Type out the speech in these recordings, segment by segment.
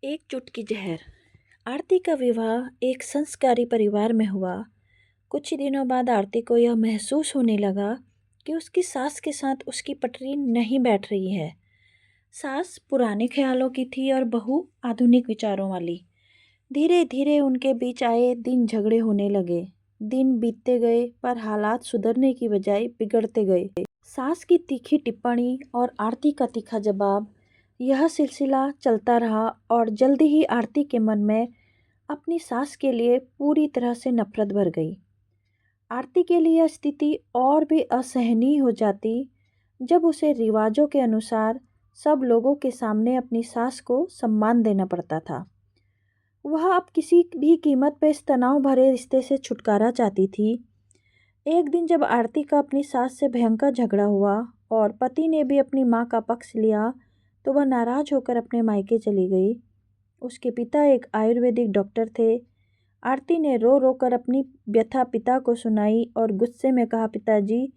एक चुटकी जहर। आरती का विवाह एक संस्कारी परिवार में हुआ। कुछ ही दिनों बाद आरती को यह महसूस होने लगा कि उसकी सास के साथ उसकी पटरी नहीं बैठ रही है। सास पुराने ख्यालों की थी और बहू आधुनिक विचारों वाली। धीरे धीरे उनके बीच आए दिन झगड़े होने लगे। दिन बीतते गए पर हालात सुधरने की बजाय बिगड़ते गए। सास की तीखी टिप्पणी और आरती का तीखा जवाब, यह सिलसिला चलता रहा और जल्दी ही आरती के मन में अपनी सास के लिए पूरी तरह से नफरत भर गई। आरती के लिए यह स्थिति और भी असहनीय हो जाती जब उसे रिवाजों के अनुसार सब लोगों के सामने अपनी सास को सम्मान देना पड़ता था। वह अब किसी भी कीमत पर इस तनाव भरे रिश्ते से छुटकारा चाहती थी। एक दिन जब आरती का अपनी सास से भयंकर झगड़ा हुआ और पति ने भी अपनी माँ का पक्ष लिया तो वह नाराज होकर अपने मायके चली गई। उसके पिता एक आयुर्वेदिक डॉक्टर थे। आरती ने रो रो कर अपनी व्यथा पिता को सुनाई और गुस्से में कहा, पिताजी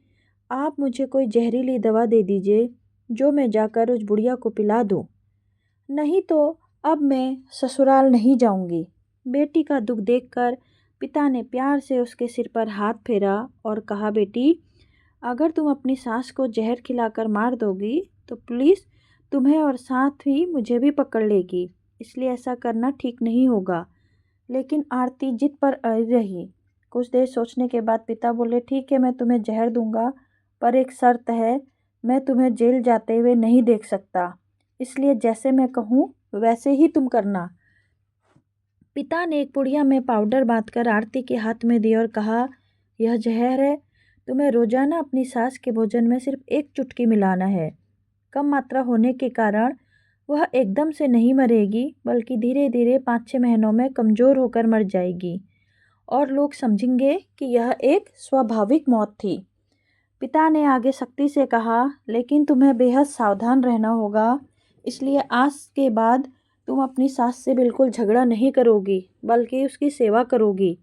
आप मुझे कोई जहरीली दवा दे दीजिए जो मैं जाकर उस बुढ़िया को पिला दूँ, नहीं तो अब मैं ससुराल नहीं जाऊंगी। बेटी का दुख देखकर पिता ने प्यार से उसके सिर पर हाथ फेरा और कहा, बेटी अगर तुम अपनी सास को जहर खिलाकर मार दोगी तो पुलिस तुम्हें और साथ ही मुझे भी पकड़ लेगी, इसलिए ऐसा करना ठीक नहीं होगा। लेकिन आरती जिद पर अड़ी रही। कुछ देर सोचने के बाद पिता बोले, ठीक है मैं तुम्हें जहर दूंगा, पर एक शर्त है, मैं तुम्हें जेल जाते हुए नहीं देख सकता, इसलिए जैसे मैं कहूँ वैसे ही तुम करना। पिता ने एक पुड़िया में पाउडर बांधकर आरती के हाथ में दिया और कहा, यह जहर है, तुम्हें रोजाना अपनी सास के भोजन में सिर्फ एक चुटकी मिलाना है। कम मात्रा होने के कारण वह एकदम से नहीं मरेगी, बल्कि धीरे धीरे 5-6 महीनों में कमज़ोर होकर मर जाएगी और लोग समझेंगे कि यह एक स्वाभाविक मौत थी। पिता ने आगे सख्ती से कहा, लेकिन तुम्हें बेहद सावधान रहना होगा, इसलिए आज के बाद तुम अपनी सास से बिल्कुल झगड़ा नहीं करोगी, बल्कि उसकी सेवा करोगी।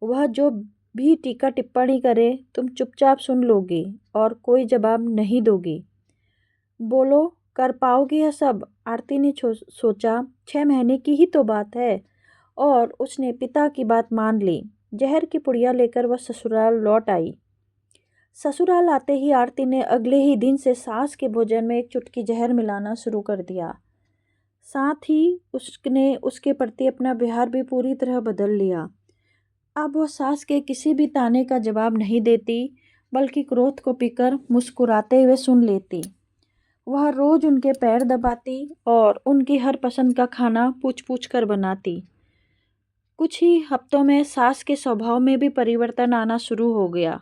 वह जो भी टीका टिप्पणी करे तुम चुपचाप सुन लोगी और कोई जवाब नहीं दोगी। बोलो कर पाओगी यह सब? आरती ने सोचा 6 महीने की ही तो बात है और उसने पिता की बात मान ली। जहर की पुड़िया लेकर वह ससुराल लौट आई। ससुराल आते ही आरती ने अगले ही दिन से सास के भोजन में एक चुटकी जहर मिलाना शुरू कर दिया। साथ ही उसने उसके प्रति अपना व्यवहार भी पूरी तरह बदल लिया। अब वह सास के किसी भी ताने का जवाब नहीं देती, बल्कि क्रोध को पीकर मुस्कुराते हुए सुन लेती। वह रोज उनके पैर दबाती और उनकी हर पसंद का खाना पूछ पूछ कर बनाती। कुछ ही हफ्तों में सास के स्वभाव में भी परिवर्तन आना शुरू हो गया।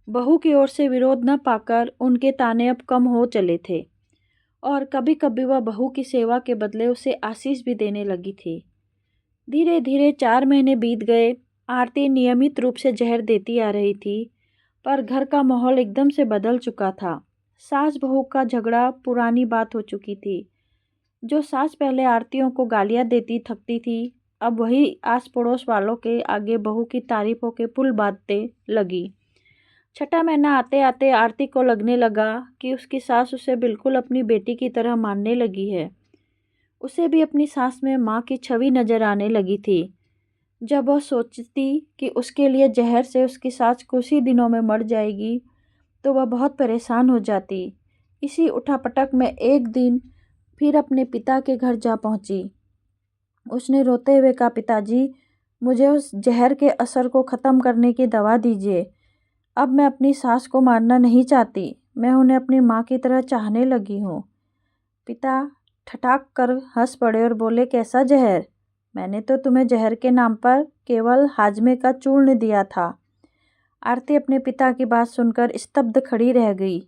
बहू की ओर से विरोध न पाकर उनके ताने अब कम हो चले थे और कभी कभी वह बहू की सेवा के बदले उसे आशीष भी देने लगी थी। धीरे धीरे 4 महीने बीत गए। आरती नियमित रूप से जहर देती आ रही थी, पर घर का माहौल एकदम से बदल चुका था। सास बहू का झगड़ा पुरानी बात हो चुकी थी। जो सास पहले आरतियों को गालियां देती थकती थी, अब वही आस पड़ोस वालों के आगे बहू की तारीफों के पुल बांधते लगी। 6ठा महीना आते आते आरती को लगने लगा कि उसकी सास उसे बिल्कुल अपनी बेटी की तरह मानने लगी है। उसे भी अपनी सास में माँ की छवि नजर आने लगी थी। जब वह सोचती कि उसके लिए जहर से उसकी सास कुछ ही दिनों में मर जाएगी तो वह बहुत परेशान हो जाती। इसी उठापटक में एक दिन फिर अपने पिता के घर जा पहुंची। उसने रोते हुए कहा, पिताजी मुझे उस जहर के असर को ख़त्म करने की दवा दीजिए। अब मैं अपनी सास को मारना नहीं चाहती, मैं उन्हें अपनी माँ की तरह चाहने लगी हूँ। पिता ठठाक कर हंस पड़े और बोले, कैसा जहर? मैंने तो तुम्हें जहर के नाम पर केवल हाजमे का चूर्ण दिया था। आरती अपने पिता की बात सुनकर स्तब्ध खड़ी रह गई।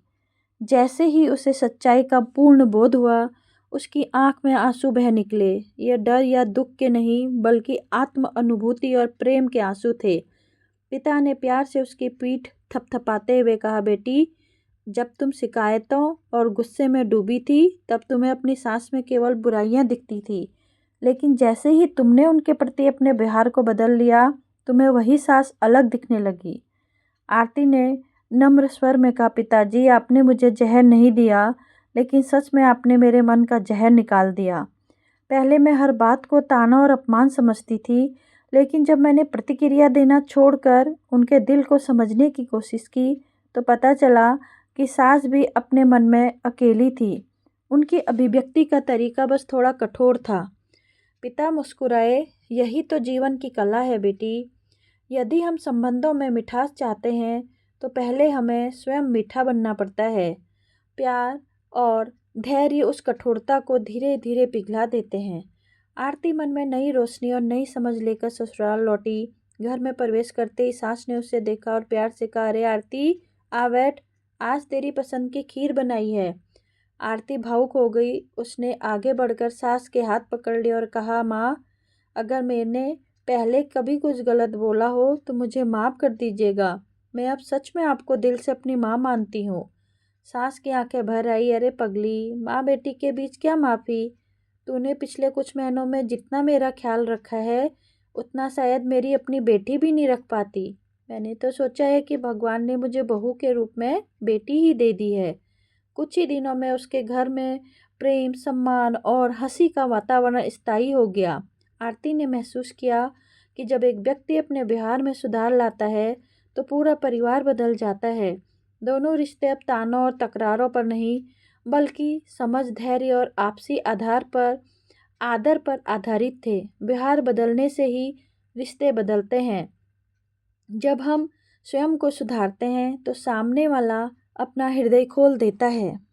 जैसे ही उसे सच्चाई का पूर्ण बोध हुआ, उसकी आंख में आंसू बह निकले। ये डर या दुख के नहीं, बल्कि आत्म अनुभूति और प्रेम के आंसू थे। पिता ने प्यार से उसकी पीठ थपथपाते हुए कहा, बेटी जब तुम शिकायतों और गुस्से में डूबी थी तब तुम्हें अपनी सास में केवल बुराइयां दिखती थी, लेकिन जैसे ही तुमने उनके प्रति अपने व्यवहार को बदल लिया, तुम्हें वही सास अलग दिखने लगी। आरती ने नम्र स्वर में कहा, पिताजी आपने मुझे जहर नहीं दिया, लेकिन सच में आपने मेरे मन का जहर निकाल दिया। पहले मैं हर बात को ताना और अपमान समझती थी, लेकिन जब मैंने प्रतिक्रिया देना छोड़कर उनके दिल को समझने की कोशिश की, तो पता चला कि सास भी अपने मन में अकेली थी। उनकी अभिव्यक्ति का तरीका बस थोड़ा कठोर था। पिता मुस्कुराए, यही तो जीवन की कला है बेटी। यदि हम संबंधों में मिठास चाहते हैं, तो पहले हमें स्वयं मीठा बनना पड़ता है। प्यार और धैर्य उस कठोरता को धीरे धीरे पिघला देते हैं। आरती मन में नई रोशनी और नई समझ लेकर ससुराल लौटी। घर में प्रवेश करते ही सास ने उसे देखा और प्यार से कहा, अरे आरती, आ बैठ, आज तेरी पसंद की खीर बनाई है। आरती भावुक हो गई। उसने आगे बढ़कर सास के हाथ पकड़ लिया और कहा, माँ, अगर मैंने पहले कभी कुछ गलत बोला हो तो मुझे माफ़ कर दीजिएगा। मैं अब सच में आपको दिल से अपनी माँ मानती हूँ। सास की आंखें भर आई। अरे पगली, माँ बेटी के बीच क्या माफ़ी? तूने पिछले कुछ महीनों में जितना मेरा ख्याल रखा है, उतना शायद मेरी अपनी बेटी भी नहीं रख पाती। मैंने तो सोचा है कि भगवान ने मुझे बहू के रूप में बेटी ही दे दी है। कुछ ही दिनों में उसके घर में प्रेम, सम्मान और हंसी का वातावरण स्थायी हो गया। आरती ने महसूस किया कि जब एक व्यक्ति अपने व्यवहार में सुधार लाता है, तो पूरा परिवार बदल जाता है। दोनों रिश्ते अब तानों और तकरारों पर नहीं, बल्कि समझ, धैर्य और आपसी आदर पर आधारित थे। व्यवहार बदलने से ही रिश्ते बदलते हैं। जब हम स्वयं को सुधारते हैं, तो सामने वाला अपना हृदय खोल देता है।